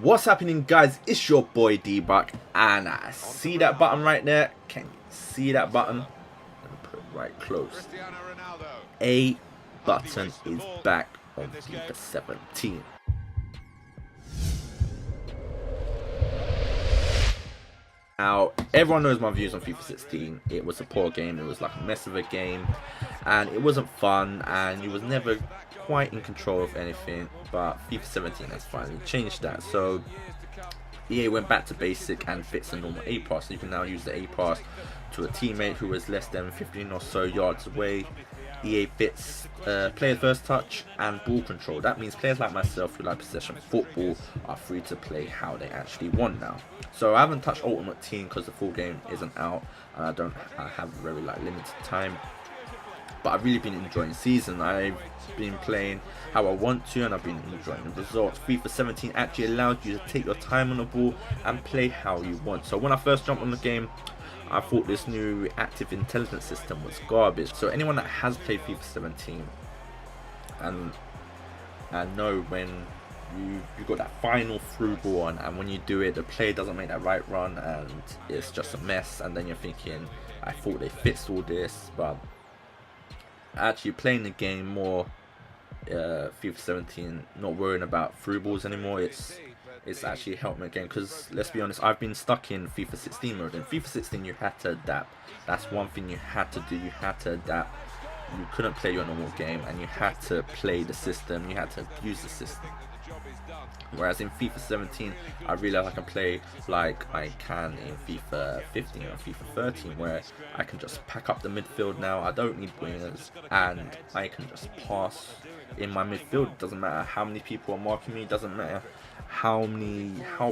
What's happening, guys? It's your boy D-Buck, and I see that button right there. Can you see that button? Let me put it right close. A button is back on FIFA 17. Now, everyone knows my views on FIFA 16. It was a poor game, it was like a mess of a game, and it wasn't fun, and you was never quite in control of anything. But FIFA 17 has finally changed that. So EA went back to basic and fits a normal A pass. So you can now use the A pass to a teammate who is less than 15 or so yards away. EA fits player first touch and ball control. That means players like myself who like possession football are free to play how they actually want now. So I haven't touched Ultimate Team because the full game isn't out, and I have very limited time. But I've really been enjoying season. I've been playing how I want to, and I've been enjoying the results. FIFA 17 actually allows you to take your time on the ball and play how you want. So when I first jumped on the game, I thought this new active intelligence system was garbage. So anyone that has played FIFA 17 and know when you got that final through ball on, and when you do it, the player doesn't make that right run, and it's just a mess. And then you're thinking, I thought they fixed all this, but actually playing the game more, FIFA 17, not worrying about through balls anymore, it's actually helped my game. Because let's be honest, I've been stuck in FIFA 16 mode. In FIFA 16 you had to adapt. That's one thing you had to do. You had to adapt. You couldn't play your normal game, and you had to play the system. You had to use the system. Whereas in FIFA 17, I realize I can play like I can in FIFA 15 or FIFA 13, where I can just pack up the midfield now. I don't need wingers, and I can just pass in my midfield. It doesn't matter how many people are marking me. It doesn't matter how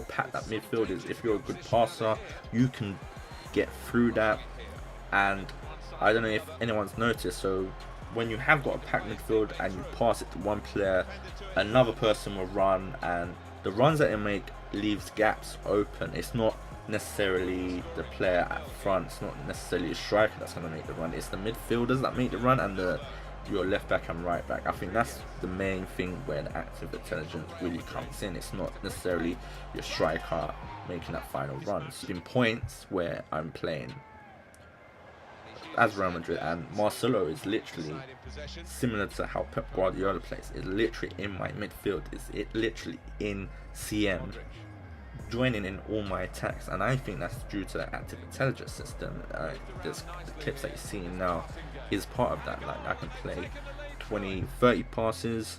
packed that midfield is. If you're a good passer, you can get through that. And I don't know if anyone's noticed, so when you have got a packed midfield and you pass it to one player, another person will run, and the runs that it make leaves gaps open. It's not necessarily the player at front, it's not necessarily a striker that's going to make the run, it's the midfielders that make the run, and your left back and right back. I think that's the main thing where the active intelligence really comes in. It's not necessarily your striker making that final run. It's been points where I'm playing as Real Madrid, and Marcelo is literally similar to how Pep Guardiola plays. It's literally in my midfield. It's literally in CM, joining in all my attacks, and I think that's due to the active intelligence system. The clips that you're seeing now is part of that. Like, I can play 20-30 passes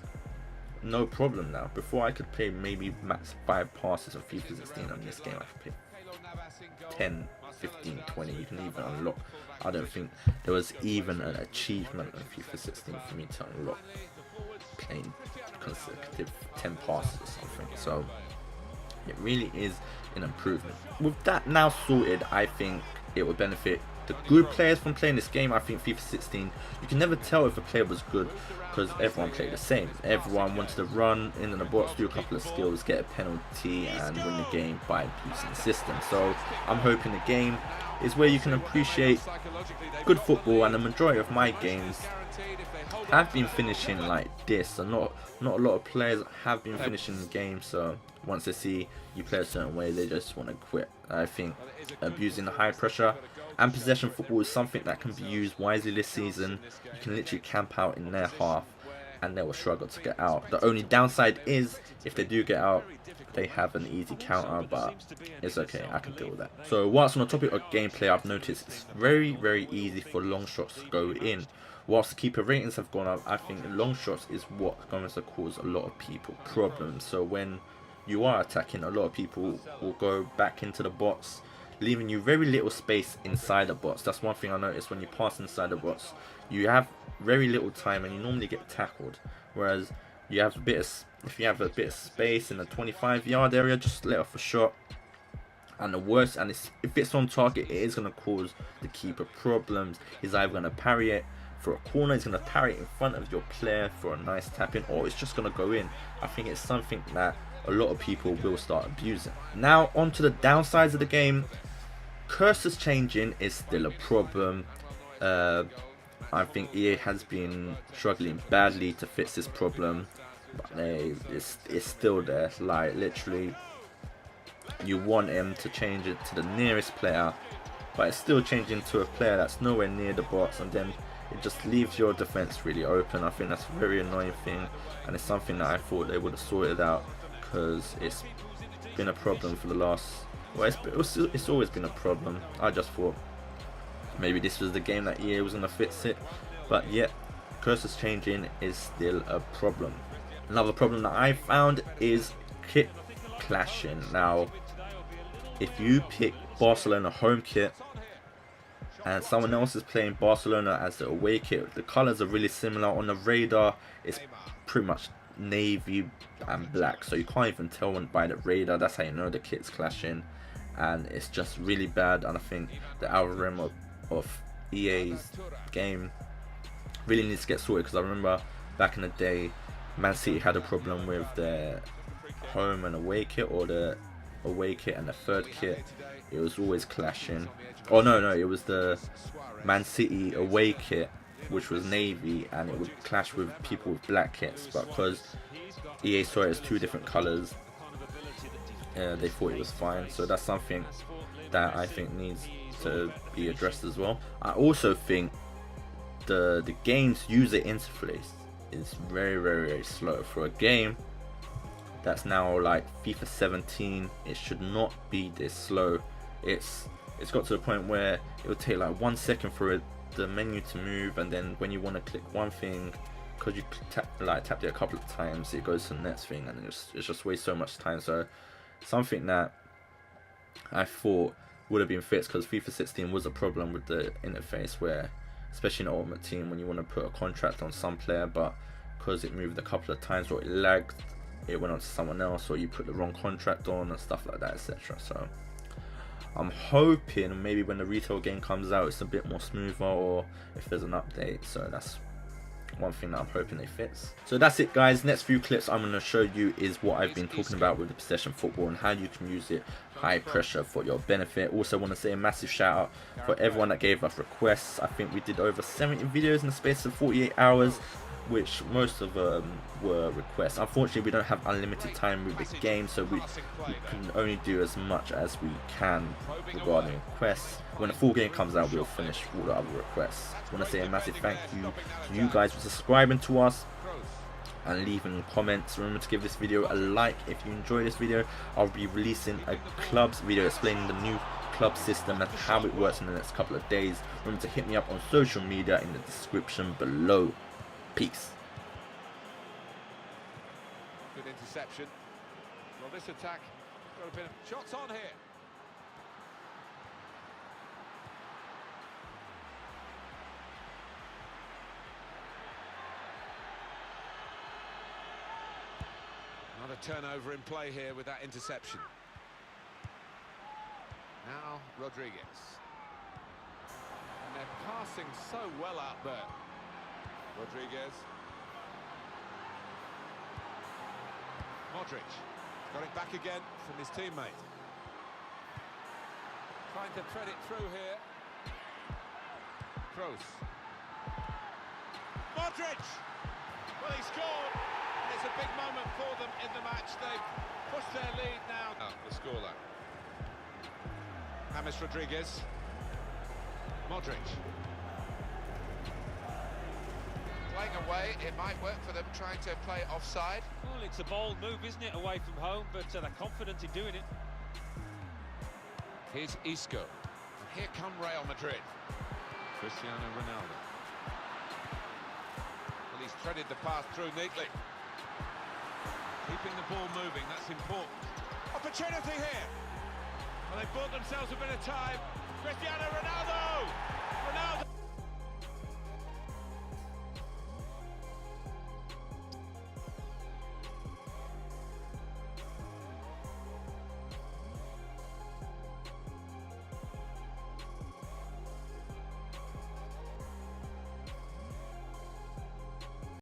no problem now. Before, I could play maybe max 5 passes of FIFA 16. On this game I could play 10, 15, 20. You can even unlock, I don't think there was even an achievement on FIFA 16 for me to unlock playing consecutive 10 passes or something. So it really is an improvement. With that now sorted, I think it would benefit the good players from playing this game. I think FIFA 16, you can never tell if a player was good because everyone played the same. Everyone wanted to run into the box, do a couple of skills, get a penalty, and win the game by abusing the system. So I'm hoping the game is where you can appreciate good football, and the majority of my games have been finishing like this, and not a lot of players have been finishing the game. So once they see you play a certain way, they just want to quit. I think abusing the high pressure and possession football is something that can be used wisely this season. You can literally camp out in their half and they will struggle to get out. The only downside is if they do get out, they have an easy counter, but it's okay, I can deal with that. So whilst on the topic of gameplay, I've noticed it's very easy for long shots to go in. Whilst keeper ratings have gone up, I think long shots is what's going to cause a lot of people problems. So when you are attacking, a lot of people will go back into the box, leaving you very little space inside the box. That's one thing I noticed. When you pass inside the box, you have very little time and you normally get tackled. Whereas you have if you have a bit of space in the 25-yard area, just let off a shot. And the worst, and if it's on target, it is going to cause the keeper problems. He's either going to parry it for a corner, he's going to parry it in front of your player for a nice tap in, or it's just going to go in. I think it's something that a lot of people will start abusing. Now onto the downsides of the game. Cursors changing is still a problem. I think EA has been struggling badly to fix this problem. but it's still there. Like literally, you want him to change it to the nearest player, but it's still changing to a player that's nowhere near the box, and then it just leaves your defense really open. I think that's a very annoying thing, and it's something that I thought they would have sorted out, because it's been a problem for the last, well, it's always been a problem. I just thought maybe this was the game that EA was gonna fix it, but yet cursors changing is still a problem. Another problem that I found is kit clashing. Now, if you pick Barcelona home kit and someone else is playing Barcelona as the away kit, the colors are really similar. On the radar, it's pretty much navy and black, so you can't even tell by the radar. That's how you know the kit's clashing, and it's just really bad. And I think the algorithm of EA's game really needs to get sorted, because I remember back in the day, Man City had a problem with their home and away kit, or the away kit and the third kit. It was always clashing. Oh no, it was the Man City away kit, which was navy, and it would clash with people with black kits, but because EA saw it as two different colors, they thought it was fine. So that's something that I think needs to be addressed as well. I also think the game's user interface is very slow for a game that's now like FIFA 17. It should not be this slow. It's got to the point where it would take like 1 second for the menu to move, and then when you want to click one thing, because you tapped it a couple of times, it goes to the next thing, and it just wastes so much time. So something that I thought would have been fixed, because FIFA 16 was a problem with the interface, where especially in the Ultimate Team, when you want to put a contract on some player, but because it moved a couple of times or it lagged, it went on to someone else, or you put the wrong contract on and stuff like that, etc. So I'm hoping maybe when the retail game comes out, it's a bit more smoother, or if there's an update. So that's one thing that I'm hoping they fix. So that's it, guys. Next few clips I'm going to show you is what I've been talking about with the possession football and how you can use it high pressure for your benefit. Also want to say a massive shout out for everyone that gave us requests. I think we did over 70 videos in the space of 48 hours, which most of them were requests. Unfortunately, we don't have unlimited time with the game, so we can only do as much as we can regarding requests. When the full game comes out, we'll finish all the other requests. I want to say a massive thank you to you guys for subscribing to us and leaving comments. Remember to give this video a like if you enjoy this video. I'll be releasing a clubs video explaining the new club system and how it works in the next couple of days. Remember to hit me up on social media in the description below. Peace. Good interception. Well, this attack got a bit of shots on here. Another turnover in play here with that interception. Now Rodriguez. And they're passing so well out there. Rodriguez. Modric got it back again from his teammate. Trying to thread it through here. Kroos. Modric! Well, he scored. And it's a big moment for them in the match. They've pushed their lead now. The scoreline. James Rodriguez. Modric. Playing away, it might work for them, trying to play offside. Well, it's a bold move, isn't it, away from home, but they're confident in doing it. Here's Isco. And here come Real Madrid. Cristiano Ronaldo. Well, he's threaded the pass through neatly. Keeping the ball moving, that's important. Opportunity here. Well, they bought themselves a bit of time. Cristiano Ronaldo.